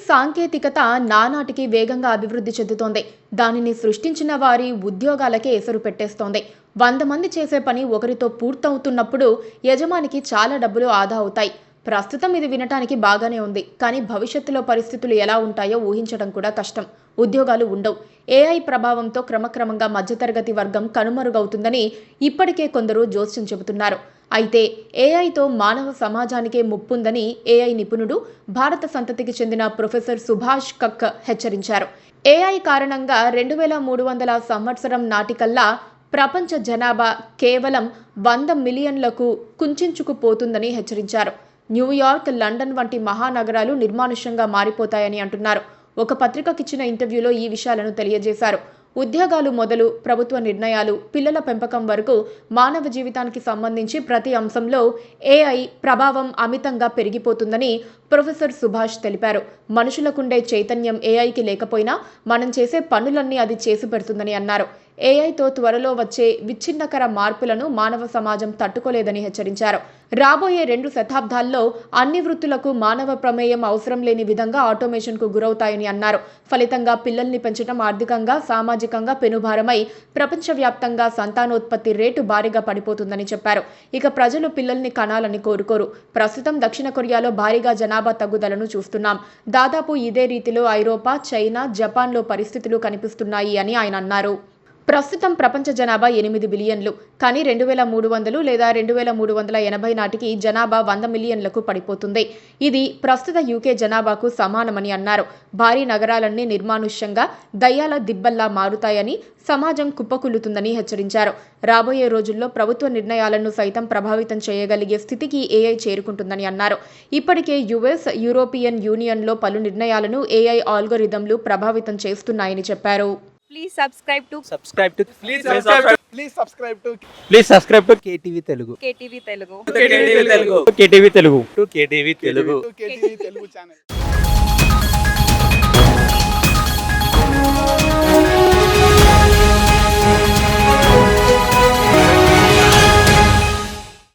సాంకేతికత నానాటికి వేగంగా అభివృద్ధి చెందుతోంది. దానిని సృష్టించిన వారి ఉద్యోగాలకే ఎసరు పెట్టేస్తోంది. 100 మంది చేసే పని ఒకరితో పూర్తవుతున్నప్పుడు యజమానికి చాలా డబ్బులు ఆదా అవుతాయి. ప్రస్తుతం ఇది వినటానికి బాగానే ఉంది. కానీ భవిష్యత్తులో పరిస్థితులు ఎలా ఉంటాయో ఊహించడం కూడా కష్టం. ఉద్యోగాలు ఉండవు. ఏఐ ప్రభావంతో క్రమక్రమంగా మధ్యతరగతి వర్గం కనుమరుగవుతుందని ఇప్పటికే కొందరు జోస్యం చెబుతున్నారు. అయితే ఏఐతో మానవ సమాజానికే ముప్పుందని ఏఐ నిపుణుడు, భారత సంతతికి చెందిన ప్రొఫెసర్ సుభాష్ కక్ హెచ్చరించారు. ఏఐ కారణంగా 2300 సంవత్సరం నాటికల్లా ప్రపంచ జనాభా కేవలం 100 మిలియన్లకు కుంచుకుపోతుందని హెచ్చరించారు. న్యూయార్క్, లండన్ వంటి మహానగరాలు నిర్మానుష్యంగా మారిపోతాయని అంటున్నారు. ఒక పత్రికకిచ్చిన ఇంటర్వ్యూలో ఈ విషయాలను తెలియజేశారు. ఉద్యోగాలు మొదలు ప్రభుత్వ నిర్ణయాలు, పిల్లల పెంపకం వరకు మానవ జీవితానికి సంబంధించి ప్రతి అంశంలో ఏఐ ప్రభావం అమితంగా పెరిగిపోతుందని ప్రొఫెసర్ సుభాష్ తెలిపారు. మనుషులకుండే చైతన్యం ఏఐకి లేకపోయినా మనం చేసే పనులన్నీ అది చేసి పెడుతుందని అన్నారు. ఏఐతో త్వరలో వచ్చే విచ్ఛిన్నకర మార్పులను మానవ సమాజం తట్టుకోలేదని హెచ్చరించారు. రాబోయే 2 శతాబ్దాల్లో అన్ని వృత్తులకు మానవ ప్రమేయం అవసరం లేని విధంగా ఆటోమేషన్కు గురవుతాయని అన్నారు. ఫలితంగా పిల్లల్ని పెంచడం ఆర్థికంగా, సామాజికంగా పెనుభారమై ప్రపంచవ్యాప్తంగా సంతానోత్పత్తి రేటు భారీగా పడిపోతుందని చెప్పారు. ఇక ప్రజలు పిల్లల్ని కనాలని కోరుకోరు. ప్రస్తుతం దక్షిణ కొరియాలో భారీగా జనాభా తగ్గుదలను చూస్తున్నాం. దాదాపు ఇదే రీతిలో ఐరోపా, చైనా, జపాన్లో పరిస్థితులు కనిపిస్తున్నాయి అని ఆయన అన్నారు. ప్రస్తుతం ప్రపంచ జనాభా 8 బిలియన్లు. కానీ 2300 లేదా 2380 నాటికి జనాభా 100 మిలియన్లకు పడిపోతుంది. ఇది ప్రస్తుత యూకే జనాభాకు సమానమని అన్నారు. భారీ నగరాలన్నీ నిర్మానుష్యంగా దయ్యాల దిబ్బల్లా మారుతాయని, సమాజం కుప్పకూలుతుందని హెచ్చరించారు. రాబోయే రోజుల్లో ప్రభుత్వ నిర్ణయాలను సైతం ప్రభావితం చేయగలిగే స్థితికి ఏఐ చేరుకుంటుందని అన్నారు. ఇప్పటికే యుఎస్, యూరోపియన్ యూనియన్లో పలు నిర్ణయాలను ఏఐ ఆల్గోరిథంలు ప్రభావితం చేస్తున్నాయని చెప్పారు. Please subscribe to KTV Telugu. KTV Telugu. KTV Telugu. KTV Telugu channel.